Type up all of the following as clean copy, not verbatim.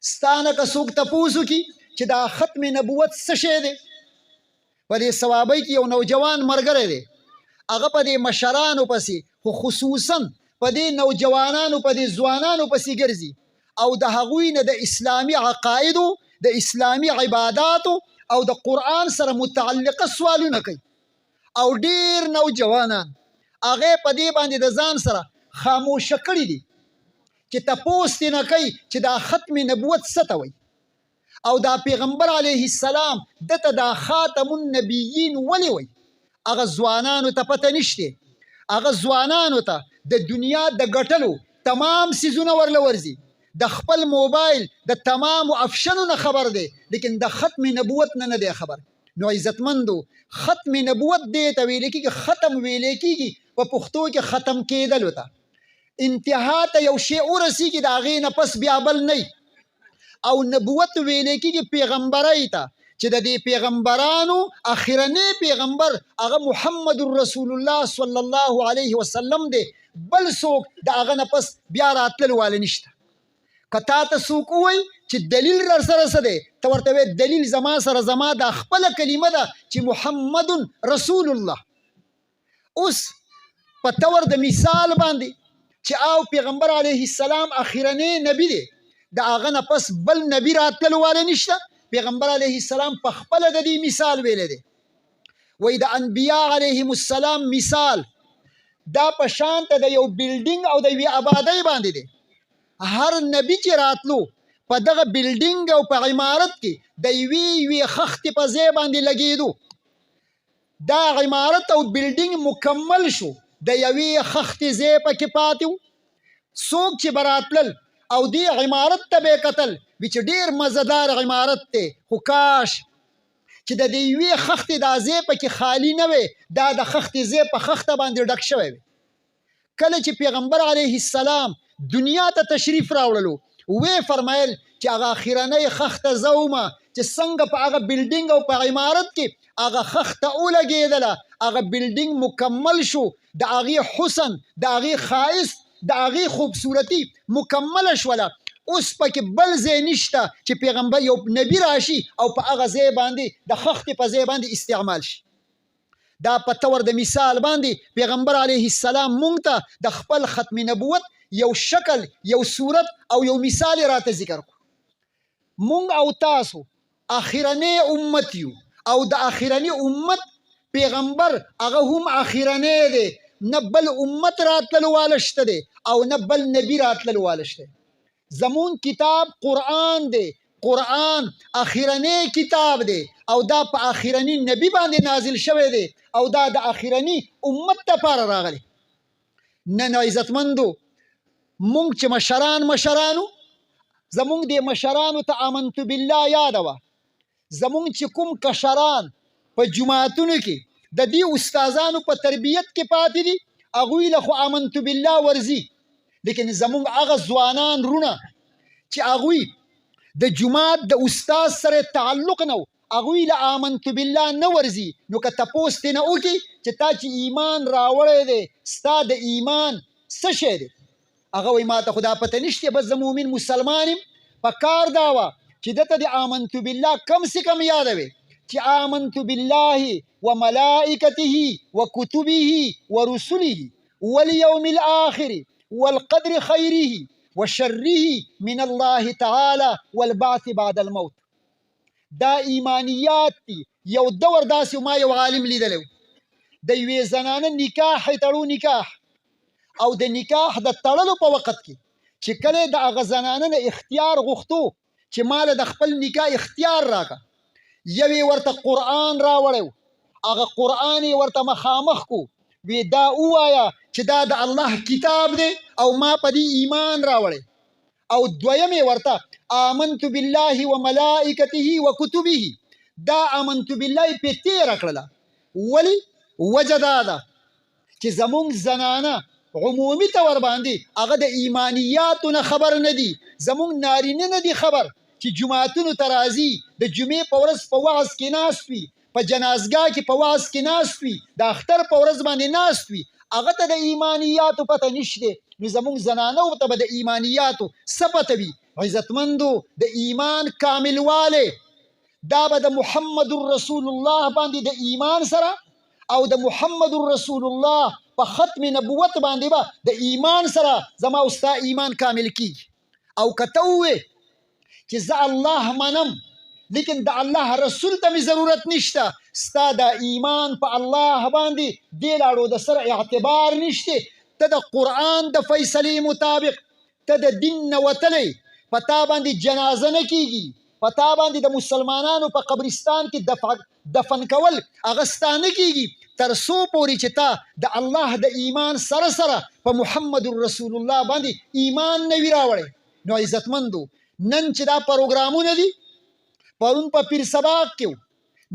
ستانه که څوک تپوس وکړي چې دا ختم نبوت څه شی دی، په دې صوابۍ کې یو نوجوان ملګری دی، هغه په دې مشرانو پسې، خو خصوصا په دې نوجوانانو په دې ځوانانو پسې ګرځي او د هغوی نه د اسلامي عقایدو، د اسلامي عباداتو او د قرآن سره متعلقه سوالونه کوي. او ډیر نوجوانان هغه په دې باندې د ځان سره خاموشه کړي دي چې تپوس ترې نه کوي چې دا ختم نبوت څه ته وایي، او دا پیغمبر علیه السلام دته دا خاتم النبیین ولې وایي. هغه ځوانانو ته پته نشته، هغه ځوانانو ته د دنیا د ګټلو تمام سیزونه ورله ورځي، د خپل موبایل د تمامو افشنو نه خبر دی، لیکن د ختم نبوت نه دی خبر. نو عزتمندو، ختم نبوت دی ته ویل کېږي، ختم ویل کېږي په پښتو کې ختم کېدلو ته، انتها ته یو شی ورسېږي د هغې نه پس بیا بل نه. او نبوت ویل کېږي پیغمبرۍ ته، چې د دې پیغمبرانو اخرنی پیغمبر هغه محمد رسول الله صلی الله علیه وسلم دی، بل څوک د هغه نه پس بیا راتلل واله نشته. که تا ته څوک ووایي چې دلیل در سره څه دی، ته ورته وایې دلیل زما سره زما دا خپله کلمه ده چې محمد رسول الله. اوس په طور د مثال باندې چې او پیغمبر علیه السلام اخرنی نبی دی، د هغه نه پس بل نبی راتلل واله نشته. پیغمبر علیه السلام په خپله د دې مثال ویلی دی، وایي د انبیا علیهم السلام مثال دا په شانته د یو بلډینګ او د یوې آبادۍ باندې دی. هر نبی چې راتلو په دغه بلډینګ او په عمارت کې د یوې خښتې په ځای باندې لګېدو، دا عمارت او بلډینګ مکمل شو، د یوې خښتې ځای پکې پاتې و. څوک چې به راتلل او دې عمارت ته به یې کتل وي چې ډېر مزهدار عمارت دی، خو کاش چې د دې یوې خښتې دا ځای پکې خالي نه وی، دا د خښتې ځای په خښته باندې ډک شوی وی. کله چې پیغمبر علیه السلام دنیا ته تشریف راوړلو، وی فرمایل چې هغه اخرنۍ خښته زه ومه چې څنګه په هغه بلډینګ او په عمارت کې هغه خښته ولګېدله، هغه بلډینګ مکمل شو، د هغې حسن، د هغې ښایست، د هغې خوبصورتي مکمله شوله. اوس پکې بل ځای نشته چې پیغمبر یو نبی راشي او په هغه ځای باندې د خښتې په ځای باندې استعمال شي. دا په طور د مثال باندې پیغمبر علیه السلام مونږ ته د خپل ختم نبوت یو شکل، یو صورت او یو مثال راته ذکر کړو. مونږ او تاسو اخرنی امت یو، او د اخرنی امت پیغمبر هغه هم اخرنی دی، نه بل امت راتللو واله شته دی او نه بل نبی راتللو واله شته. زمون کتاب قرآن دی، قرآن اخرنی کتاب دی او دا په اخرنی نبی باندې نازل شوی دی او دا د اخرنی امت دپاره راغلی. نن عزتمندو، مونږ چې مشرانو زمونږ د مشرانو ته آمنت بالله یاده وه. زمونږ چې کوم کشران په جماعتونو کې د دې استادانو په تربیت کې پاتې دي، هغوی له خو آمنت بالله ورځي، لیکن زمونږ هغه ځوانان رونه چې هغوی د جماعت د استاد سره تعلق نه و، هغوی له آمنت بالله نه ورځي. نو که تپوس ترې نه وکړي چې تا چې ایمان راوړی دی، ستا د ایمان څه شی دی، هغه وایي ما ته خو دا پته نشته، بس زه مؤمن مسلمان یم. په کار دا وه چې دته د آمنت بالله کم سے کم یادوي چې آمنت بالله وملائکته وکتبه ورسله والیوم الآخر والقدر خیره وشره من الله تعالی والبعث بعد الموت. دا ایمانیات دي. یو دور داسې ما یو عالم لیدلی و، د یوې زنانه نکاح یې تړو، نکاح او د نکاح د تړلو په وخت کې چې کله د هغه زنانه نه اختیار غوښتو چې ماله د خپل نکاح اختیار راکړه، یوې ورته قرآن راوړی و، هغه قرآن یې ورته مخامخ کو، وی دا ووایه چې دا د الله کتاب دی او ما په دې ایمان راوړی. او دویم یې ورته آمنت بالله وملائکته وکتبه، دا آمنت بالله یې پې تېره کړله. ولې؟ وجه دا ده چې زمونږ زنانه عمومي طور باندې هغه د ایمانیاتو نه خبر نه دي. زمونږ نارینه نه دي خبر چې جماعتونو ته راځي، د جمعې په ورځ په وعظ کې ناست وي، په جنازګاه کې په وعظ کې ناست وي، د اختر په ورځ باندې ناست وي، هغه ته د ایمانیاتو پته نشته. نو زمونږ زنانو ته به د ایمانیاتو څه پته وي عزتمندو د ایمان کاملواله دا به د محمد رسول الله باندې د ایمان سره او د محمد رسول الله په ختم نبوت باندې به د ایمان سره زما او ستا ایمان کامل کیږي. او که ته ووایې چې زه الله منم لیکن د الله رسول ته مې ضرورت نشته، ستا د ایمان په الله باندې دې لاړو د سره اعتبار نشته. ته د قرآن د فیصلې مطابق ته د دین نه وتلی، په تا باندې جنازه نه کیږي، په تا باندې د مسلمانانو په قبرستان کې دفن کول هغه ستا نه کیږي تر څو پورې چې تا د الله د ایمان سره سره په محمد رسول الله باندې ایمان نه وي راوړی. نو عزتمندو نن چې دا پروګرامونه دي پرون په پیر سباق کې و،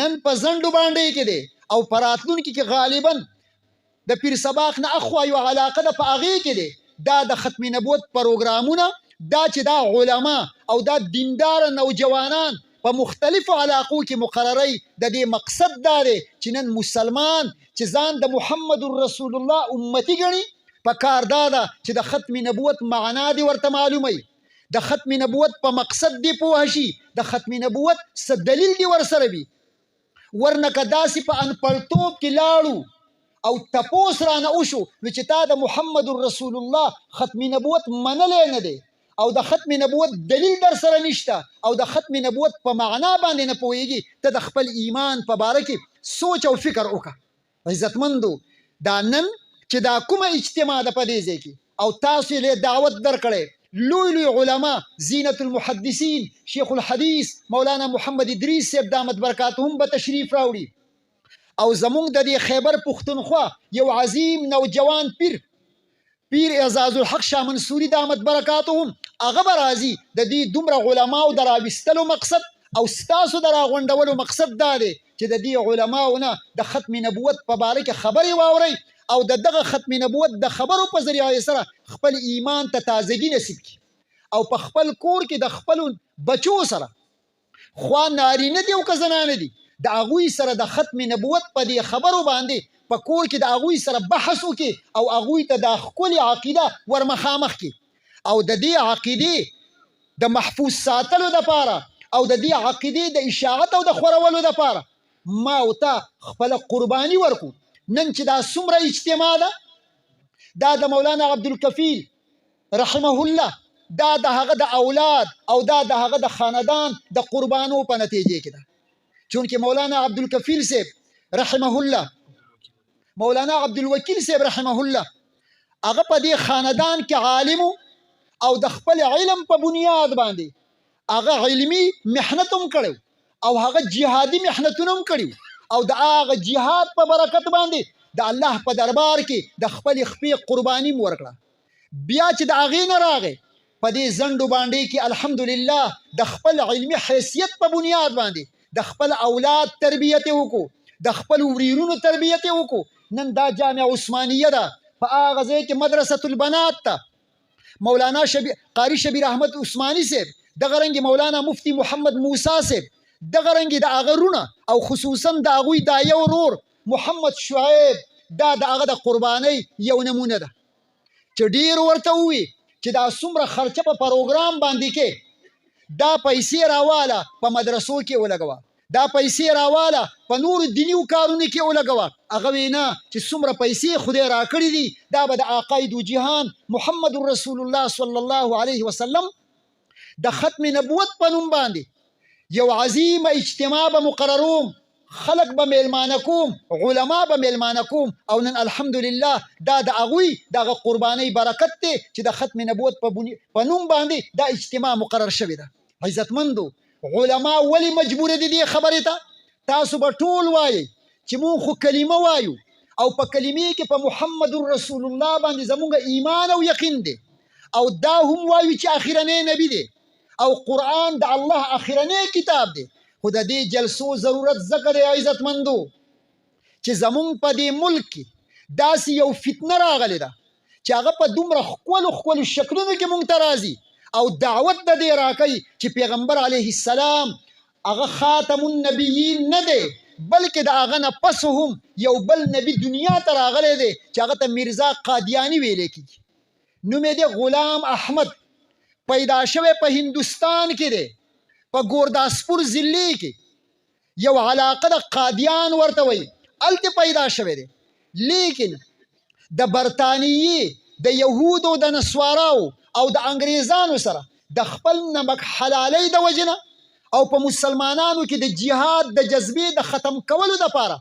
نن په زنډو باندې کې دی او په راتلونکي کې غالبا د پیر سباق نه اخوا یو علاقه ده په هغې کې دی. دا د ختم نبوت پروګرامونه دا چې دا علما او دا دیندار نوجوانان په مختلفو علاقو کې مقرروي، د دې مقصد دا دی چې نن مسلمان چې ځان د محمد رسول الله امتی ګڼي په کار دا ده چې د ختم نبوت معنا دی ورته معلوموي، د ختم نبوت په مقصد دی پوه شي، د ختم نبوت څه دلیل دی ورسره وي. ورنه که داسې په انپړتوب کې لاړو او تپوس رانه وشو نو چې تا د محمد رسول الله ختم نبوت منلی نه دی او د ختم نبوت دلیل در سره نشته او د ختم نبوت په معنا باندې نه پوهیږي، ته د خپل ایمان په باره کې سوچ او فکر وکړه. عزتمندو دا نن چې دا کومه اجتماع ده په دې ځای کې او تاسو یې دعوت درکړی، لوی لوی علما زینت المحدثین شیخ الحدیث مولانا محمد ادریس صاحب دامت برکاتهم به تشریف راوړي او زمونږ د دې خیبر پښتونخوا یو عظیم نوجوان پیر اعزاز الحق شاه منصوري دامت برکاتهم هغه به راځي. د دې دومره علماو د راویستلو مقصد او ستاسو د راغونډولو مقصد دا دی چې د دې علماو نه د ختم نبوت په باره کې خبرې واورئ او د دغه ختم نبوت د خبرو په ذریعه سره خپل ایمان ته تازگی نصیب کړي او په خپل کور کې د خپل بچو سره خوا نارینه دي او که زنانه دي د هغوی سره د ختم نبوت په دې خبرو باندې په کور کې د هغوی سره بحث وکړي او هغوی ته د ښکلې عقیده ور مخامخ کړي او د دې عقیدې د محفوظ ساتلو دپاره او د دې عقیدې د اشاعت او د خورولو دپاره ما او تا خپله قرباني ورکو. نن چې دا څومره اجتماع ده دا د مولانا عبدالکفیل رحمه الله دا د هغه د اولاد او دا د هغه د خاندان د قربانو په نتیجې کې ده. چونکې مولانا عبدالکفیل صاحب رحمه الله، مولانا عبدالوکیل صاحب رحمه الله هغه په دې خاندان کې عالم او د خپل علم په بنیاد باندې هغه علمي محنت هم کړی او هغه جهادي محنتونه هم کړي او د هغه جهاد په برکت باندې د الله په دربار کې د خپل خپې قرباني م ورکړه. بیا چې د هغې نه راغی په دې زنډو باندې کې الحمدلله د خپل علمي حیثیت په بنیاد باندې د خپل اولاد تربیت یې وکړو، د خپل ورېرونو تربیت یې وکړو. نن دا جامع عثمانیه ده په هغه ځای کې مدرسة البنات ته مولانا قاری شبیر احمد عثماني صاحب، دغه رنګې مولانا مفتی محمد موسی صاحب، دغه رنګې د هغه رونه او خصوصا د هغوی دا یو ورور محمد شعیب دا د هغه د قربانۍ یو نمونه ده چې ډېر ورته ووي چې دا څومره خرچه په پروګرام باندې کې دا پیسې راواله په مدرسو کې ولګوه، دا پیسې راواله په نورو دیني کارونو کې ولګوه. هغه وینا چې څومره پیسې خدای راکړي دي دا به د آقای دو جهان محمد رسول الله صلی الله علیه وسلم د ختم نبوت په نوم باندې یو عظیم اجتماع به مقرروم، خلق به میلمانه کوم، علما به میلمانه کوم او نن الحمدلله دا د هغوی دغه قربانۍ برکت دی چې د ختم نبوت په نوم باندې دا اجتماع مقرر شوې ده. عزتمندو علما ولې مجبوره دي دې خبرې ته؟ تاسو به ټول وایئ چې مونږ خو کلمه وایو او په کلمې کې په محمد رسول الله باندې زمونږ ایمان او یقین دی او دا هم وایو چې اخرنی نبی دی او قرآن د الله اخرنی کتاب دی. خو د دې جلسو ضرورت ځکه دی عزتمندو چې زمونږ په دې ملک کې داسې یو فتنه راغلې ده چې هغه په دومره ښکلو شکلونو کې مونږ ته راځي او دعوت د دې راکوي چې پیغمبر علیه السلام هغه خاتم النبیین نه دی بلکې د هغه نه پس هم یو بل نبی دنیا ته راغلی دی چې هغه ته میرزا قادیاني ویلی کېږي. نوم یې دی غلام احمد. پیدا شوی په هندوستان کې دی، په ګورداسپور ضلع کې یو علاقه د قادیان ورته وایي، هلته پیدا شوی دی. لیکن د برطانیې د یهودو د نسواراو او د انګریزانو سره د خپل نمک حلالۍ د وجې نه او په مسلمانانو کې د جهاد د جذبې د ختم کولو دپاره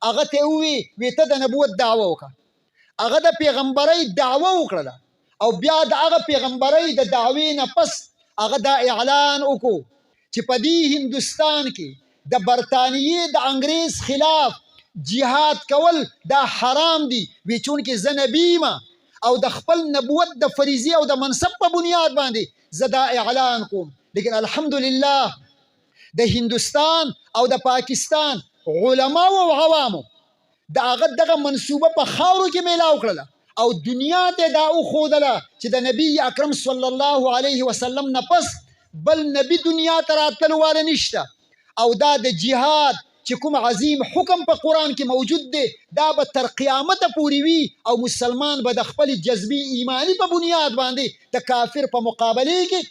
هغه ته ووی ته د نبوت دعوه وکړه. هغه د پیغمبرۍ دعوه وکړله او بیا د هغه پیغمبرۍ د دعوې نه پس هغه دا اعلان وکړو چې په دې هندوستان کې د برطانیې د انګریز خلاف جهاد کول دا حرام دي. وی چونکې زه نبي یم او د خپل نبوت د فریضې او د منصب په بنیاد باندې زه دا اعلان کوم. لیکن الحمدلله د هندوستان او د پاکستان علماو او عوامو د هغه دغه منصوبه په خاورو کې میلاو کړله او دنیا ته دا وښودله چې د نبي اکرم صلی الله علیه وسلم نه پس بل نبي دنیا ته راتللو واله نشته او دا د جهاد چې کوم عظیم حکم په قرآن کې موجود دی دا به تر قیامته پورې وي او مسلمان به د خپل جذبې ایمانی په بنیاد باندې د کافر په مقابلې کې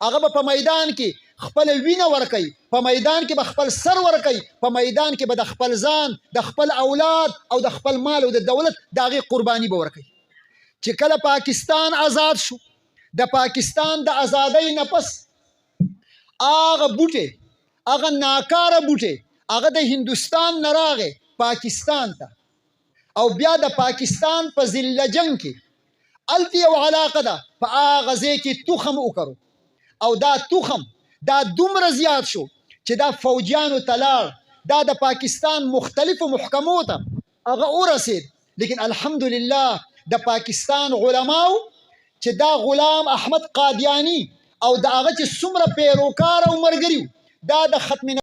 هغه به په میدان کې خپل وینه ورکوي، په میدان کې به خپل سر ورکوي، په میدان کې به د خپل ځان، د خپل اولاد او د خپل مال او د دولت د هغې قرباني به ورکوي. چې کله پاکستان آزاد شو، د پاکستان د ازادۍ نه پس هغه بوټی، هغه ناکاره بوټی، هغه د هندوستان نه راغی پاکستان ته او بیا د پاکستان په ضلع جنګ کې هلته یو علاقه ده، په هغه ځای کې تخم وکرو او دا تخم دا دومره زیات شو چې دا فوجیانو ته لاړ، دا د پاکستان مختلفو محکمو ته هغه ورسېد. لیکن الحمدلله د پاکستان علماو چې دا غلام احمد قادیانی او د هغه چې څومره پیروکار او ملګري دا د ختم